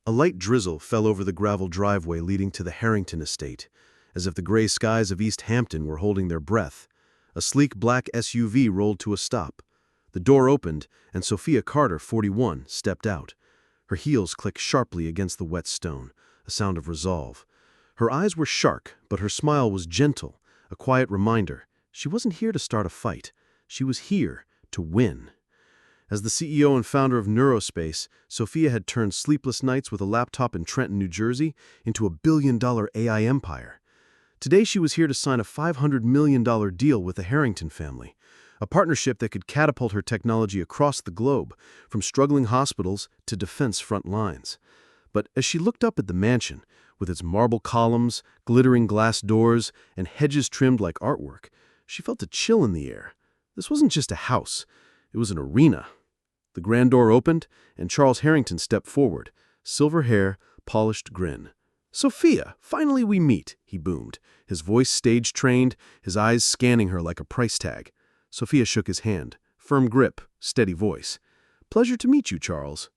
A light drizzle fell over the gravel driveway leading to the Harrington estate, as if the gray skies of East Hampton were holding their breath. A sleek black SUV rolled to a stop. The door opened, and Sophia Carter, 41, stepped out. Her heels clicked sharply against the wet stone, a sound of resolve. Her eyes were sharp, but her smile was gentle, a quiet reminder. She wasn't here to start a fight. She was here to win. As the CEO and founder of Neurospace, Sophia had turned sleepless nights with a laptop in Trenton, New Jersey, into a billion-dollar AI empire. Today she was here to sign a $500 million deal with the Harrington family, a partnership that could catapult her technology across the globe, from struggling hospitals to defense front lines. But as she looked up at the mansion, with its marble columns, glittering glass doors, and hedges trimmed like artwork, she felt a chill in the air. This wasn't just a house, it was an arena. The grand door opened, and Charles Harrington stepped forward, silver hair, polished grin. "Sophia, finally we meet," he boomed, his voice stage-trained, his eyes scanning her like a price tag. Sophia shook his hand, firm grip, steady voice. "Pleasure to meet you, Charles."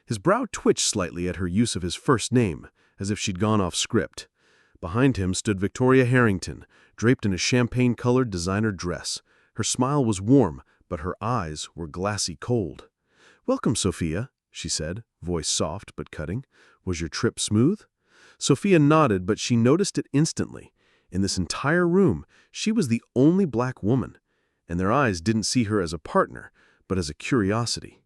His brow twitched slightly at her use of his first name, as if she'd gone off script. Behind him stood Victoria Harrington, draped in a champagne-colored designer dress. Her smile was warm, but her eyes were glassy cold. "Welcome, Sophia," she said, voice soft but cutting. "Was your trip smooth?" Sophia nodded, but she noticed it instantly. In this entire room, she was the only black woman, and their eyes didn't see her as a partner, but as a curiosity.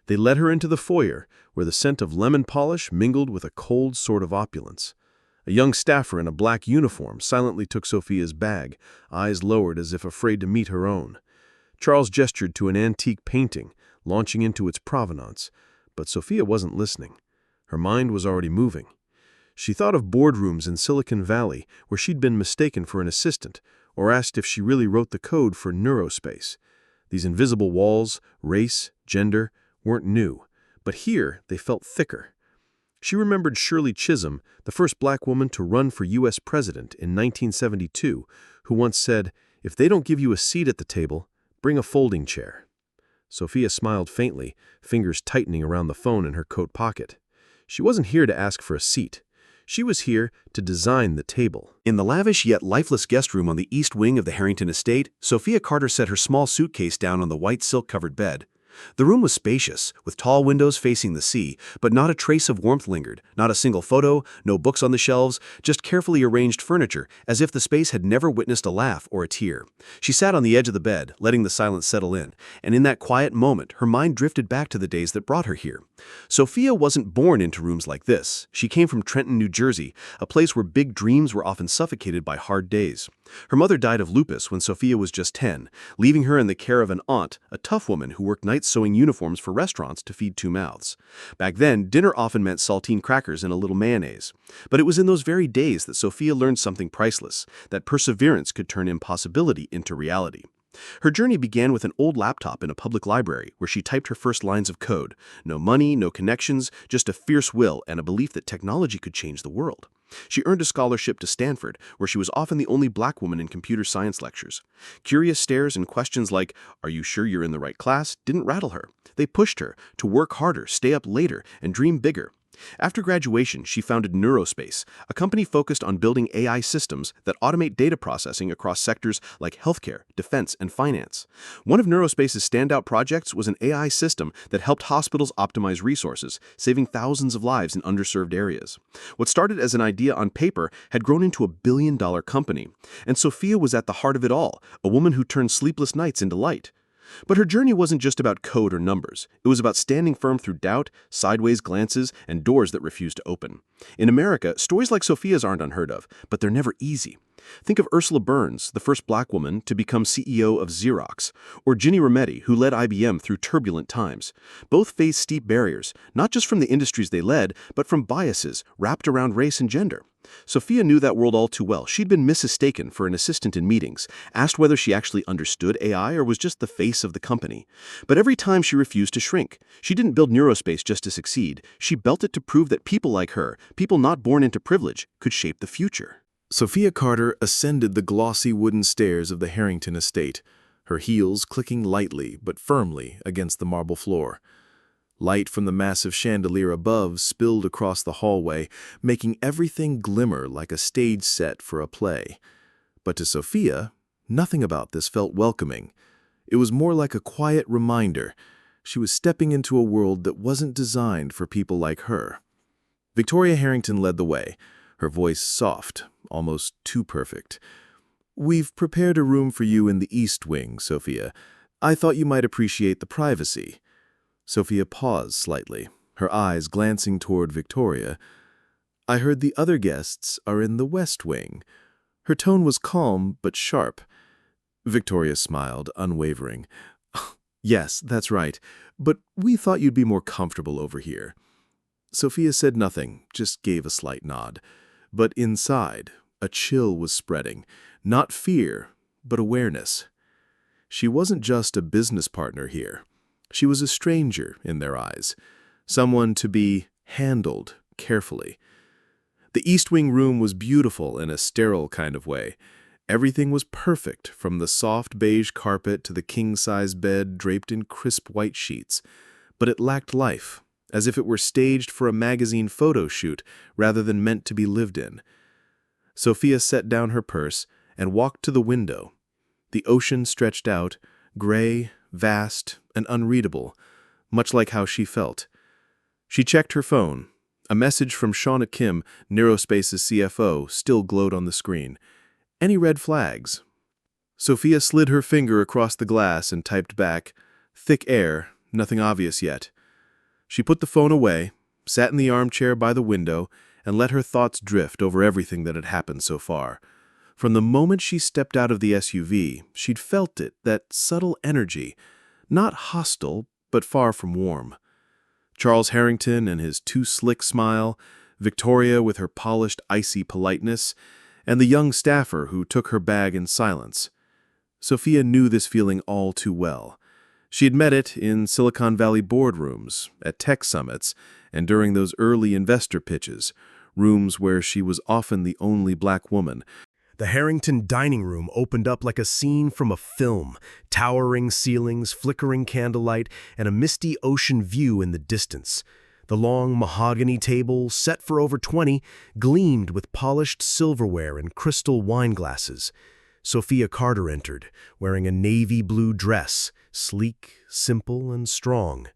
They led her into the foyer, where the scent of lemon polish mingled with a cold sort of opulence. A young staffer in a black uniform silently took Sophia's bag, eyes lowered as if afraid to meet her own. Charles gestured to an antique painting, launching into its provenance, but Sophia wasn't listening. Her mind was already moving. She thought of boardrooms in Silicon Valley where she'd been mistaken for an assistant, or asked if she really wrote the code for Neurospace. These invisible walls, race, gender, weren't new, but here they felt thicker. She remembered Shirley Chisholm, the first black woman to run for U.S. president in 1972, who once said, "If they don't give you a seat at the table, bring a folding chair." Sophia smiled faintly, fingers tightening around the phone in her coat pocket. She wasn't here to ask for a seat. She was here to design the table. In the lavish yet lifeless guest room on the east wing of the Harrington estate, Sophia Carter set her small suitcase down on the white silk-covered bed. The room was spacious, with tall windows facing the sea, but not a trace of warmth lingered, not a single photo, no books on the shelves, just carefully arranged furniture, as if the space had never witnessed a laugh or a tear. She sat on the edge of the bed, letting the silence settle in, and in that quiet moment, her mind drifted back to the days that brought her here. Sophia wasn't born into rooms like this. She came from Trenton, New Jersey, a place where big dreams were often suffocated by hard days. Her mother died of lupus when Sophia was just 10, leaving her in the care of an aunt, a tough woman who worked nights sewing uniforms for restaurants to feed two mouths. Back then, dinner often meant saltine crackers and a little mayonnaise. But it was in those very days that Sophia learned something priceless, that perseverance could turn impossibility into reality. Her journey began with an old laptop in a public library where she typed her first lines of code. No money, no connections, just a fierce will and a belief that technology could change the world. She earned a scholarship to Stanford, where she was often the only black woman in computer science lectures. Curious stares and questions like, "Are you sure you're in the right class?" didn't rattle her. They pushed her to work harder, stay up later, and dream bigger. After graduation, she founded Neurospace, a company focused on building AI systems that automate data processing across sectors like healthcare, defense, and finance. One of Neurospace's standout projects was an AI system that helped hospitals optimize resources, saving thousands of lives in underserved areas. What started as an idea on paper had grown into a billion-dollar company, and Sophia was at the heart of it all, a woman who turned sleepless nights into light. But her journey wasn't just about code or numbers. It was about standing firm through doubt, sideways glances, and doors that refused to open. In America, stories like Sophia's aren't unheard of, but they're never easy. Think of Ursula Burns, the first black woman to become CEO of Xerox, or Ginny Rometty, who led IBM through turbulent times. Both faced steep barriers, not just from the industries they led, but from biases wrapped around race and gender. Sophia knew that world all too well. She'd been mistaken for an assistant in meetings, asked whether she actually understood AI or was just the face of the company. But every time she refused to shrink. She didn't build Neurospace just to succeed. She built it to prove that people like her, people not born into privilege, could shape the future. Sophia Carter ascended the glossy wooden stairs of the Harrington estate, her heels clicking lightly but firmly against the marble floor. Light from the massive chandelier above spilled across the hallway, making everything glimmer like a stage set for a play. But to Sophia, nothing about this felt welcoming. It was more like a quiet reminder. She was stepping into a world that wasn't designed for people like her. Victoria Harrington led the way, her voice soft, almost too perfect. "We've prepared a room for you in the East Wing, Sophia. I thought you might appreciate the privacy." Sophia paused slightly, her eyes glancing toward Victoria. "I heard the other guests are in the West Wing." Her tone was calm but sharp. Victoria smiled, unwavering. "Yes, that's right, but we thought you'd be more comfortable over here." Sophia said nothing, just gave a slight nod. But inside, a chill was spreading. Not fear, but awareness. She wasn't just a business partner here. She was a stranger in their eyes, someone to be handled carefully. The East Wing room was beautiful in a sterile kind of way. Everything was perfect, from the soft beige carpet to the king-size bed draped in crisp white sheets. But it lacked life, as if it were staged for a magazine photo shoot rather than meant to be lived in. Sophia set down her purse and walked to the window. The ocean stretched out, gray, vast, and unreadable, much like how she felt. She checked her phone. A message from Shauna Kim, Neurospace's CFO, still glowed on the screen. Any red flags? Sophia slid her finger across the glass and typed back, "Thick air, nothing obvious yet." She put the phone away, sat in the armchair by the window, and let her thoughts drift over everything that had happened so far. From the moment she stepped out of the SUV, she'd felt it, that subtle energy, not hostile, but far from warm. Charles Harrington and his too slick smile, Victoria with her polished, icy politeness, and the young staffer who took her bag in silence. Sophia knew this feeling all too well. She had met it in Silicon Valley boardrooms, at tech summits, and during those early investor pitches, rooms where she was often the only black woman. The Harrington dining room opened up like a scene from a film, towering ceilings, flickering candlelight, and a misty ocean view in the distance. The long mahogany table, set for over 20, gleamed with polished silverware and crystal wine glasses. Sophia Carter entered, wearing a navy blue dress, sleek, simple, and strong.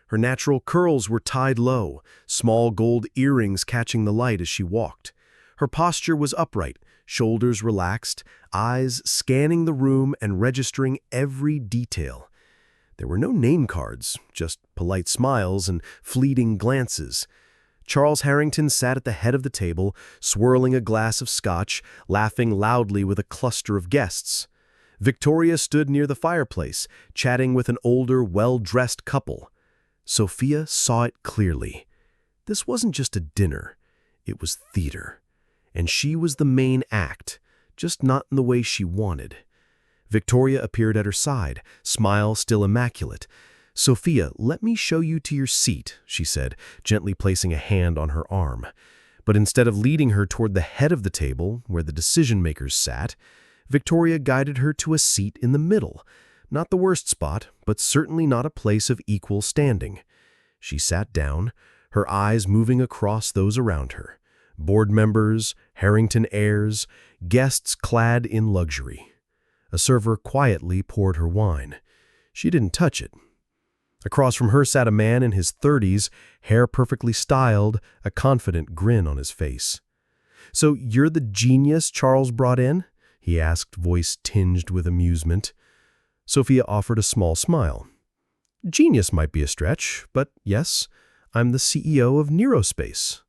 Her natural curls were tied low, small gold earrings catching the light as she walked. Her posture was upright, shoulders relaxed, eyes scanning the room and registering every detail. There were no name cards, just polite smiles and fleeting glances. Charles Harrington sat at the head of the table, swirling a glass of scotch, laughing loudly with a cluster of guests. Victoria stood near the fireplace, chatting with an older, well-dressed couple. Sophia saw it clearly. This wasn't just a dinner, it was theater. And she was the main act, just not in the way she wanted. Victoria appeared at her side, smile still immaculate. "Sophia, let me show you to your seat," she said, gently placing a hand on her arm. But instead of leading her toward the head of the table, where the decision-makers sat, Victoria guided her to a seat in the middle. Not the worst spot, but certainly not a place of equal standing. She sat down, her eyes moving across those around her. Board members, Harrington heirs, guests clad in luxury. A server quietly poured her wine. She didn't touch it. Across from her sat a man in his 30s, hair perfectly styled, a confident grin on his face. "So you're the genius Charles brought in?" he asked, voice tinged with amusement. Sophia offered a small smile. "Genius might be a stretch, but yes, I'm the CEO of Neurospace."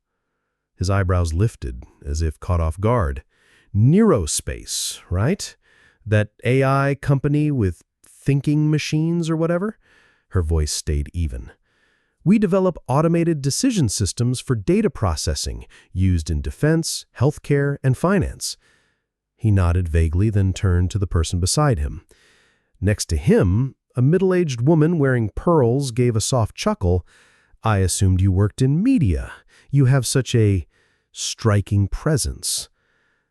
His eyebrows lifted, as if caught off guard. "Neurospace, right? That AI company with thinking machines or whatever?" Her voice stayed even. "We develop automated decision systems for data processing used in defense, healthcare, and finance." He nodded vaguely, then turned to the person beside him. Next to him, a middle-aged woman wearing pearls gave a soft chuckle. "I assumed you worked in media. You have such a striking presence."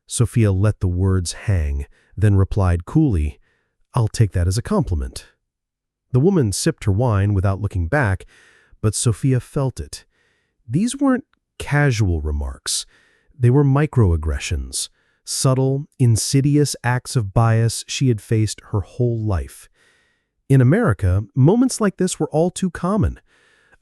Sophia let the words hang, then replied coolly, "I'll take that as a compliment." The woman sipped her wine without looking back, but Sophia felt it. These weren't casual remarks. They were microaggressions, subtle, insidious acts of bias she had faced her whole life. In America, moments like this were all too common.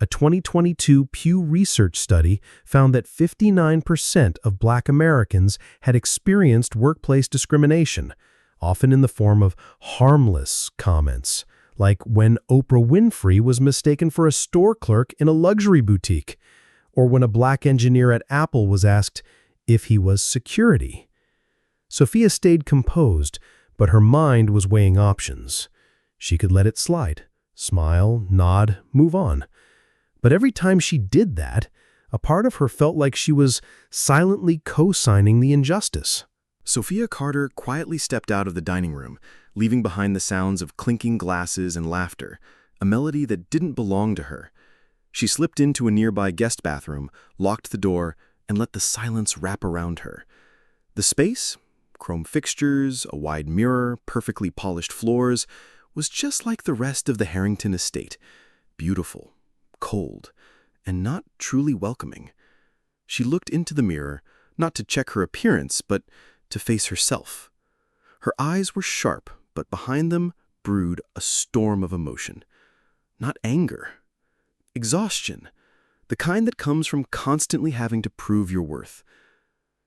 A 2022 Pew Research study found that 59% of Black Americans had experienced workplace discrimination, often in the form of harmless comments, like when Oprah Winfrey was mistaken for a store clerk in a luxury boutique, or when a Black engineer at Apple was asked if he was security. Sophia stayed composed, but her mind was weighing options. She could let it slide, smile, nod, move on. But every time she did that, a part of her felt like she was silently co-signing the injustice. Sophia Carter quietly stepped out of the dining room, leaving behind the sounds of clinking glasses and laughter, a melody that didn't belong to her. She slipped into a nearby guest bathroom, locked the door, and let the silence wrap around her. The space, chrome fixtures, a wide mirror, perfectly polished floors, was just like the rest of the Harrington estate, beautiful, cold, and not truly welcoming. She looked into the mirror, not to check her appearance, but to face herself. Her eyes were sharp, but behind them brewed a storm of emotion. Not anger. Exhaustion. The kind that comes from constantly having to prove your worth.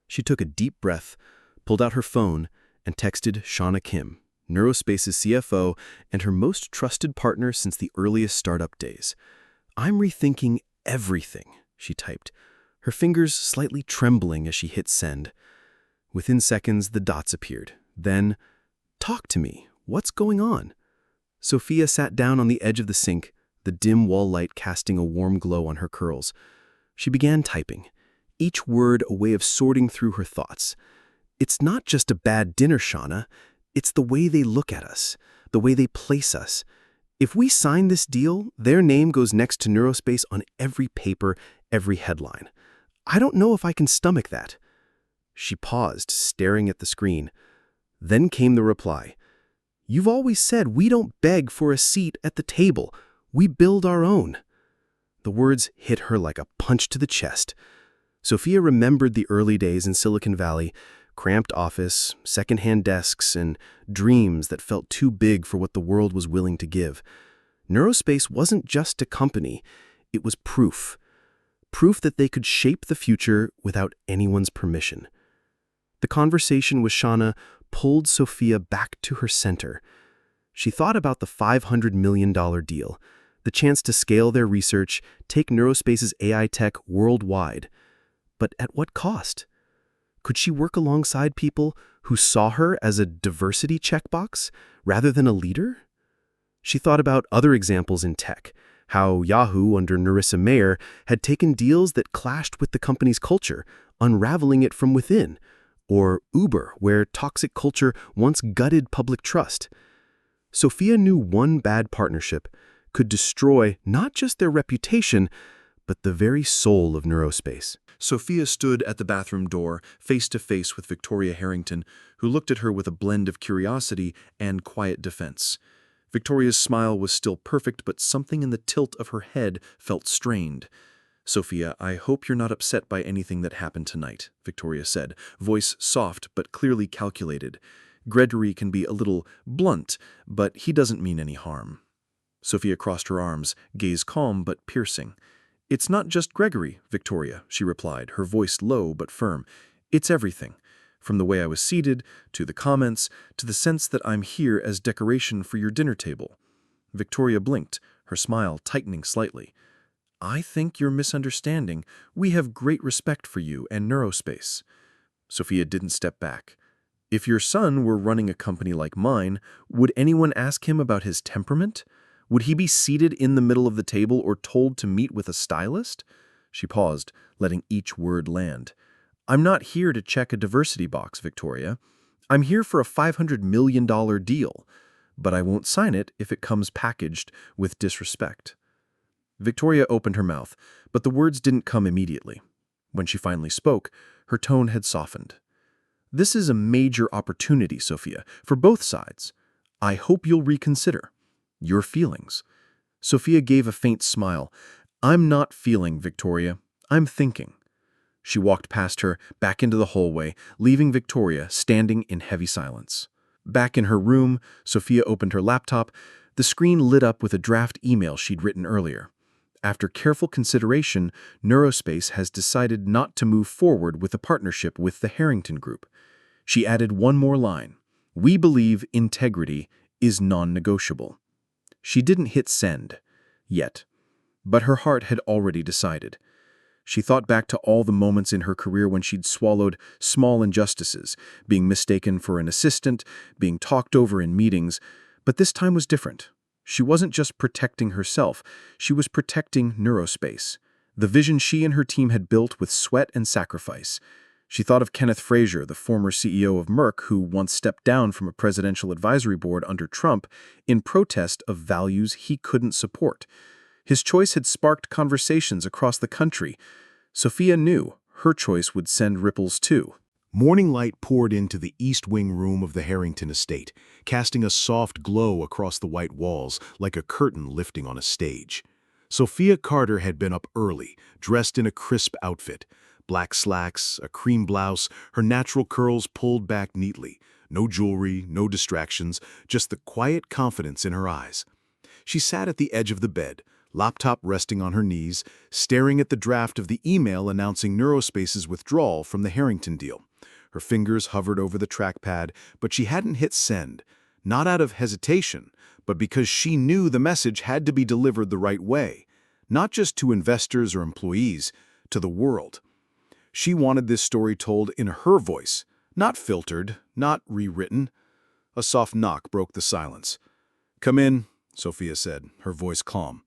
She took a deep breath, pulled out her phone, and texted Shauna Kim, Neurospace's CFO and her most trusted partner since the earliest startup days. "I'm rethinking everything," she typed, her fingers slightly trembling as she hit send. Within seconds, the dots appeared. Then, "Talk to me. What's going on?" Sophia sat down on the edge of the sink, the dim wall light casting a warm glow on her curls. She began typing, each word a way of sorting through her thoughts. "It's not just a bad dinner, Shauna. It's the way they look at us, the way they place us. If we sign this deal, their name goes next to Neurospace on every paper, every headline. I don't know if I can stomach that." She paused, staring at the screen. Then came the reply. "You've always said we don't beg for a seat at the table. We build our own." The words hit her like a punch to the chest. Sophia remembered the early days in Silicon Valley, cramped office, secondhand desks, and dreams that felt too big for what the world was willing to give. Neurospace wasn't just a company, it was proof. Proof that they could shape the future without anyone's permission. The conversation with Shauna pulled Sophia back to her center. She thought about the $500 million deal, the chance to scale their research, take Neurospace's AI tech worldwide. But at what cost? Could she work alongside people who saw her as a diversity checkbox rather than a leader? She thought about other examples in tech, how Yahoo under Narissa Mayer had taken deals that clashed with the company's culture, unraveling it from within, or Uber, where toxic culture once gutted public trust. Sophia knew one bad partnership could destroy not just their reputation, but the very soul of Neurospace. Sophia stood at the bathroom door, face to face with Victoria Harrington, who looked at her with a blend of curiosity and quiet defense. Victoria's smile was still perfect, but something in the tilt of her head felt strained. "Sophia, I hope you're not upset by anything that happened tonight," Victoria said, voice soft but clearly calculated. "Gregory can be a little blunt, but he doesn't mean any harm." Sophia crossed her arms, gaze calm but piercing. "It's not just Gregory, Victoria," she replied, her voice low but firm. "It's everything. From the way I was seated, to the comments, to the sense that I'm here as decoration for your dinner table." Victoria blinked, her smile tightening slightly. "I think you're misunderstanding. We have great respect for you and Neurospace." Sophia didn't step back. "If your son were running a company like mine, would anyone ask him about his temperament? Would he be seated in the middle of the table or told to meet with a stylist?" She paused, letting each word land. "I'm not here to check a diversity box, Victoria. I'm here for a $500 million deal, but I won't sign it if it comes packaged with disrespect." Victoria opened her mouth, but the words didn't come immediately. When she finally spoke, her tone had softened. "This is a major opportunity, Sophia, for both sides. I hope you'll reconsider your feelings." Sophia gave a faint smile. "I'm not feeling, Victoria. I'm thinking." She walked past her, back into the hallway, leaving Victoria standing in heavy silence. Back in her room, Sophia opened her laptop. The screen lit up with a draft email she'd written earlier. After careful consideration, Neurospace has decided not to move forward with a partnership with the Harrington Group. She added one more line. "We believe integrity is non-negotiable." She didn't hit send yet, but her heart had already decided. She thought back to all the moments in her career when she'd swallowed small injustices, being mistaken for an assistant, being talked over in meetings, but this time was different. She wasn't just protecting herself, she was protecting Neurospace, the vision she and her team had built with sweat and sacrifice. She thought of Kenneth Frazier, the former CEO of Merck, who once stepped down from a presidential advisory board under Trump in protest of values he couldn't support. His choice had sparked conversations across the country. Sophia knew her choice would send ripples too. Morning light poured into the east wing room of the Harrington estate, casting a soft glow across the white walls like a curtain lifting on a stage. Sophia Carter had been up early, dressed in a crisp outfit. Black slacks, a cream blouse, her natural curls pulled back neatly. No jewelry, no distractions, just the quiet confidence in her eyes. She sat at the edge of the bed, laptop resting on her knees, staring at the draft of the email announcing Neurospace's withdrawal from the Harrington deal. Her fingers hovered over the trackpad, but she hadn't hit send. Not out of hesitation, but because she knew the message had to be delivered the right way. Not just to investors or employees, to the world. She wanted this story told in her voice, not filtered, not rewritten. A soft knock broke the silence. "Come in," Sophia said, her voice calm.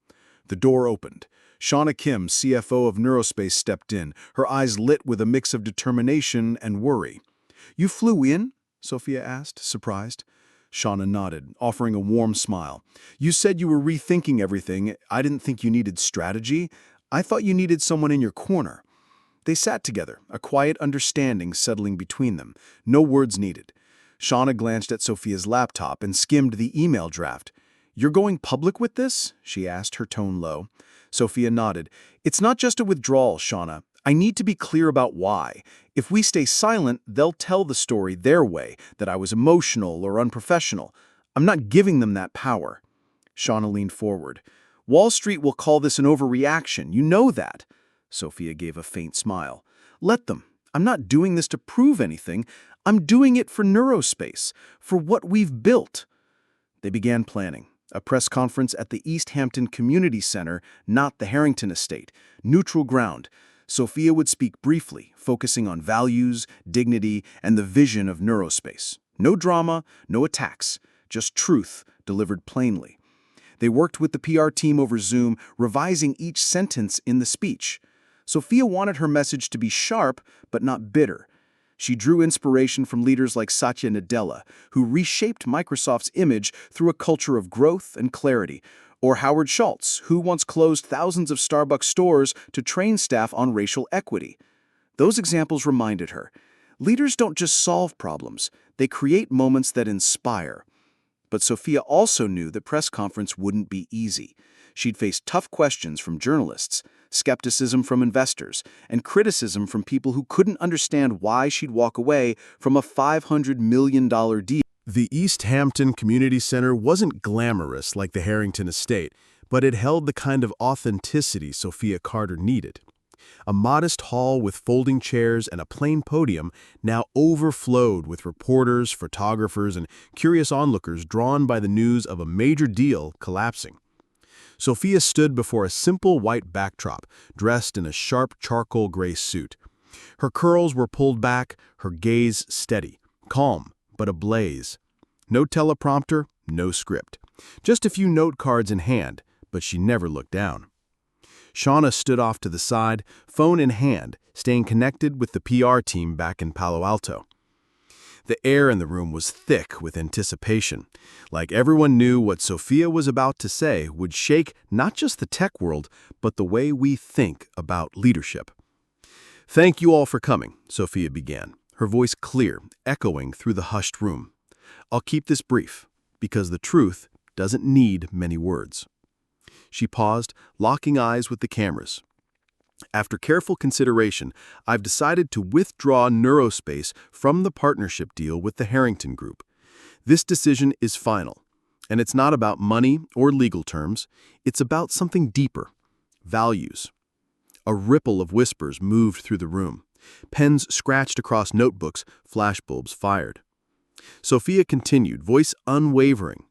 The door opened. Shauna Kim, CFO of Neurospace, stepped in, her eyes lit with a mix of determination and worry. "You flew in?" Sophia asked, surprised. Shauna nodded, offering a warm smile. "You said you were rethinking everything. I didn't think you needed strategy. I thought you needed someone in your corner." They sat together, a quiet understanding settling between them. No words needed. Shauna glanced at Sophia's laptop and skimmed the email draft. "You're going public with this?" she asked, her tone low. Sophia nodded. "It's not just a withdrawal, Shauna. I need to be clear about why. If we stay silent, they'll tell the story their way, that I was emotional or unprofessional. I'm not giving them that power." Shauna leaned forward. "Wall Street will call this an overreaction. You know that." Sophia gave a faint smile. "Let them. I'm not doing this to prove anything. I'm doing it for Neurospace, for what we've built." They began planning. A press conference at the East Hampton Community Center, not the Harrington estate. Neutral ground. Sophia would speak briefly, focusing on values, dignity, and the vision of Neurospace. No drama, no attacks, just truth delivered plainly. They worked with the PR team over Zoom, revising each sentence in the speech. Sophia wanted her message to be sharp, but not bitter. She drew inspiration from leaders like Satya Nadella, who reshaped Microsoft's image through a culture of growth and clarity, or Howard Schultz, who once closed thousands of Starbucks stores to train staff on racial equity. Those examples reminded her, leaders don't just solve problems, they create moments that inspire. But Sophia also knew the press conference wouldn't be easy. She'd face tough questions from journalists, skepticism from investors, and criticism from people who couldn't understand why she'd walk away from a $500 million deal. The East Hampton Community Center wasn't glamorous like the Harrington estate, but it held the kind of authenticity Sophia Carter needed. A modest hall with folding chairs and a plain podium now overflowed with reporters, photographers, and curious onlookers drawn by the news of a major deal collapsing. Sophia stood before a simple white backdrop, dressed in a sharp charcoal gray suit. Her curls were pulled back, her gaze steady, calm, but ablaze. No teleprompter, no script. Just a few note cards in hand, but she never looked down. Shauna stood off to the side, phone in hand, staying connected with the PR team back in Palo Alto. The air in the room was thick with anticipation, like everyone knew what Sophia was about to say would shake not just the tech world, but the way we think about leadership. "Thank you all for coming," Sophia began, her voice clear, echoing through the hushed room. "I'll keep this brief, because the truth doesn't need many words." She paused, locking eyes with the cameras. After careful consideration, I've decided to withdraw Neurospace from the partnership deal with the Harrington Group. This decision is final, and it's not about money or legal terms. It's about something deeper: values. A ripple of whispers moved through the room. Pens scratched across notebooks, flashbulbs fired. Sophia continued, voice unwavering.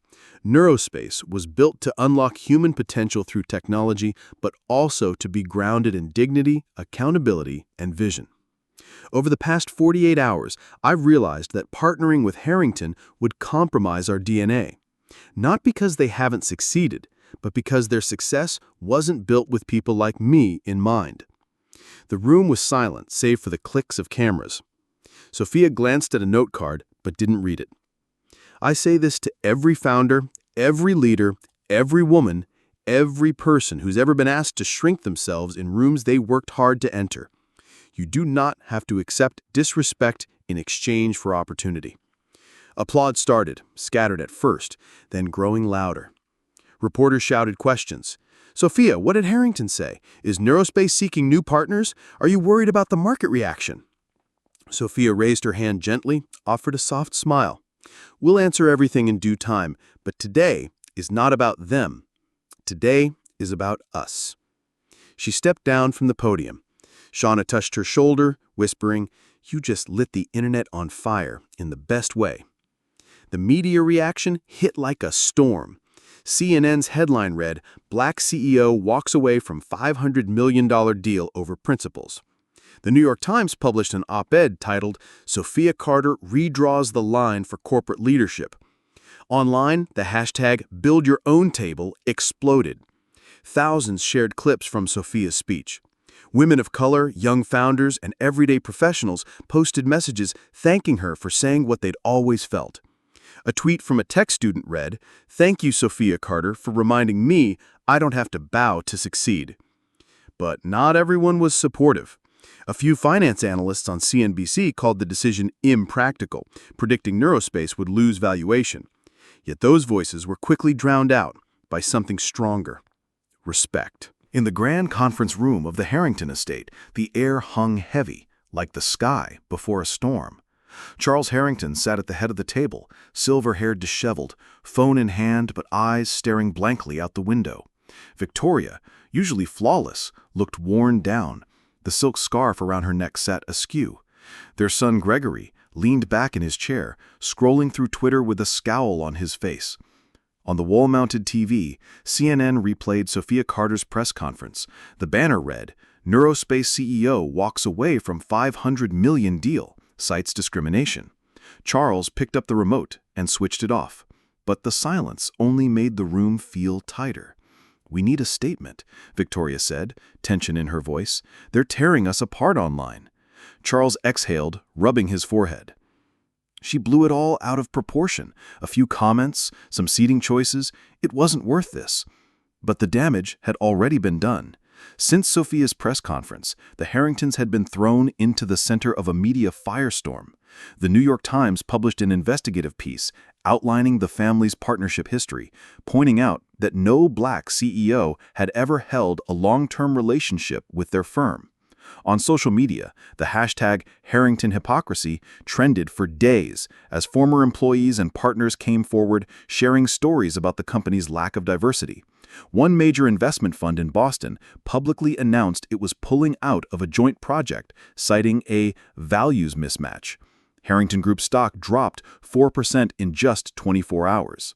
Neurospace was built to unlock human potential through technology, but also to be grounded in dignity, accountability, and vision. Over the past 48 hours, I've realized that partnering with Harrington would compromise our DNA. Not because they haven't succeeded, but because their success wasn't built with people like me in mind. The room was silent, save for the clicks of cameras. Sophia glanced at a note card, but didn't read it. I say this to every founder, every leader, every woman, every person who's ever been asked to shrink themselves in rooms they worked hard to enter. You do not have to accept disrespect in exchange for opportunity. Applause started, scattered at first, then growing louder. Reporters shouted questions. Sophia, what did Harrington say? Is Neurospace seeking new partners? Are you worried about the market reaction? Sophia raised her hand gently, offered a soft smile. We'll answer everything in due time, but today is not about them. Today is about us. She stepped down from the podium. Shauna touched her shoulder, whispering, "You just lit the internet on fire in the best way." The media reaction hit like a storm. CNN's headline read, "Black CEO walks away from $500 million deal over principles." The New York Times published an op-ed titled, "Sophia Carter redraws the line for corporate leadership." Online, the hashtag #BuildYourOwnTable exploded. Thousands shared clips from Sophia's speech. Women of color, young founders, and everyday professionals posted messages thanking her for saying what they'd always felt. A tweet from a tech student read, "Thank you, Sophia Carter, for reminding me I don't have to bow to succeed." But not everyone was supportive. A few finance analysts on CNBC called the decision impractical, predicting Neurospace would lose valuation. Yet those voices were quickly drowned out by something stronger: respect. In the grand conference room of the Harrington estate, the air hung heavy, like the sky before a storm. Charles Harrington sat at the head of the table, silver-haired, disheveled, phone in hand but eyes staring blankly out the window. Victoria, usually flawless, looked worn down, the silk scarf around her neck sat askew. Their son Gregory leaned back in his chair, scrolling through Twitter with a scowl on his face. On the wall-mounted TV, CNN replayed Sophia Carter's press conference. The banner read, "Neurospace CEO walks away from $500 million deal, cites discrimination." Charles picked up the remote and switched it off. But the silence only made the room feel tighter. "We need a statement," Victoria said, tension in her voice. "They're tearing us apart online." Charles exhaled, rubbing his forehead. She blew it all out of proportion. A few comments, some seating choices. It wasn't worth this. But the damage had already been done. Since Sophia's press conference, the Harringtons had been thrown into the center of a media firestorm. The New York Times published an investigative piece outlining the family's partnership history, pointing out that no black CEO had ever held a long-term relationship with their firm. On social media, the hashtag Harrington hypocrisy trended for days as former employees and partners came forward sharing stories about the company's lack of diversity. One major investment fund in Boston publicly announced it was pulling out of a joint project, citing a values mismatch. Harrington Group stock dropped 4% in just 24 hours.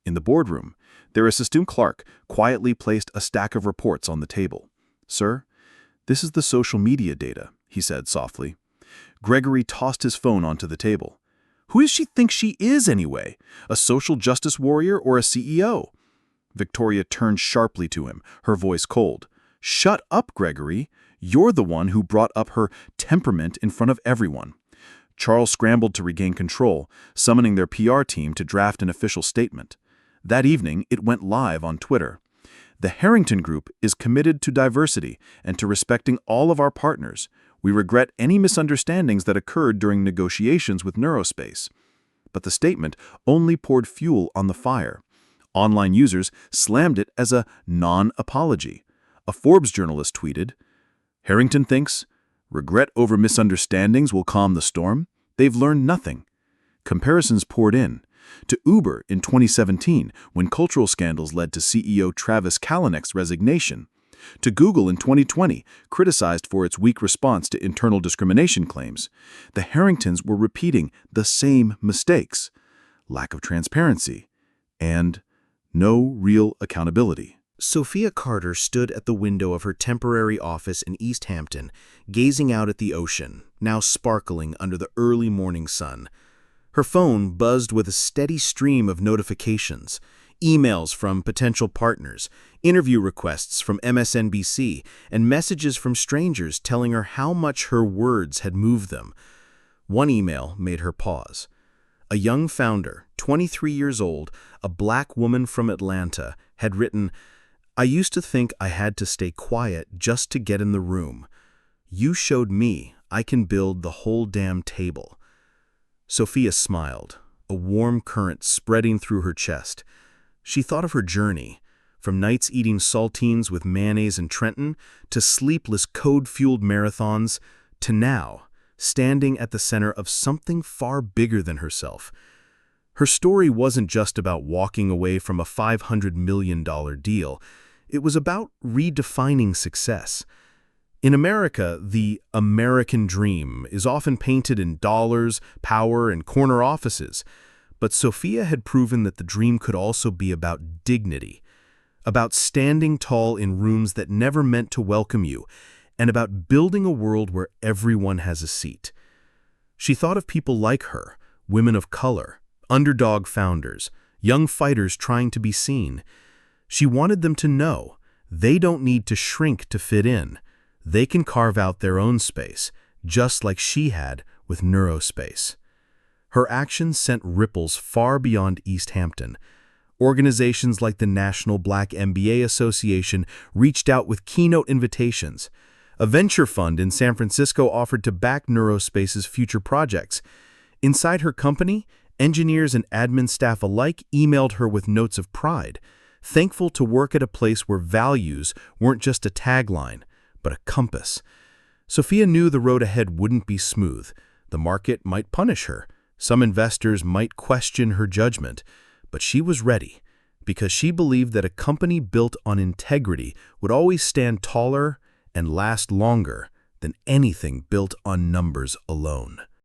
In the boardroom, their assistant clerk quietly placed a stack of reports on the table. "Sir, this is the social media data," he said softly. Gregory tossed his phone onto the table. "Who does she think she is anyway? A social justice warrior or a CEO?" Victoria turned sharply to him, her voice cold. "Shut up, Gregory. You're the one who brought up her temperament in front of everyone." Charles scrambled to regain control, summoning their PR team to draft an official statement. That evening, it went live on Twitter. "The Harrington Group is committed to diversity and to respecting all of our partners. We regret any misunderstandings that occurred during negotiations with Neurospace." But the statement only poured fuel on the fire. Online users slammed it as a non-apology. A Forbes journalist tweeted, "Harrington thinks, regret over misunderstandings will calm the storm. They've learned nothing." Comparisons poured in. To Uber in 2017, when cultural scandals led to CEO Travis Kalanick's resignation. To Google in 2020, criticized for its weak response to internal discrimination claims. The Harringtons were repeating the same mistakes: lack of transparency and no real accountability. Sophia Carter stood at the window of her temporary office in East Hampton, gazing out at the ocean, now sparkling under the early morning sun. Her phone buzzed with a steady stream of notifications, emails from potential partners, interview requests from MSNBC, and messages from strangers telling her how much her words had moved them. One email made her pause. A young founder, 23 years old, a black woman from Atlanta, had written, "I used to think I had to stay quiet just to get in the room. You showed me I can build the whole damn table." Sophia smiled, a warm current spreading through her chest. She thought of her journey, from nights eating saltines with mayonnaise in Trenton, to sleepless code-fueled marathons, to now, standing at the center of something far bigger than herself. Her story wasn't just about walking away from a $500 million deal. It was about redefining success. In America, the American dream is often painted in dollars, power, and corner offices. But Sophia had proven that the dream could also be about dignity, about standing tall in rooms that never meant to welcome you, and about building a world where everyone has a seat. She thought of people like her, women of color, underdog founders, young fighters trying to be seen. She wanted them to know they don't need to shrink to fit in. They can carve out their own space, just like she had with Neurospace. Her actions sent ripples far beyond East Hampton. Organizations like the National Black MBA Association reached out with keynote invitations. A venture fund in San Francisco offered to back Neurospace's future projects. Inside her company, engineers and admin staff alike emailed her with notes of pride, thankful to work at a place where values weren't just a tagline, but a compass. Sophia knew the road ahead wouldn't be smooth. The market might punish her. Some investors might question her judgment. But she was ready, because she believed that a company built on integrity would always stand taller and last longer than anything built on numbers alone.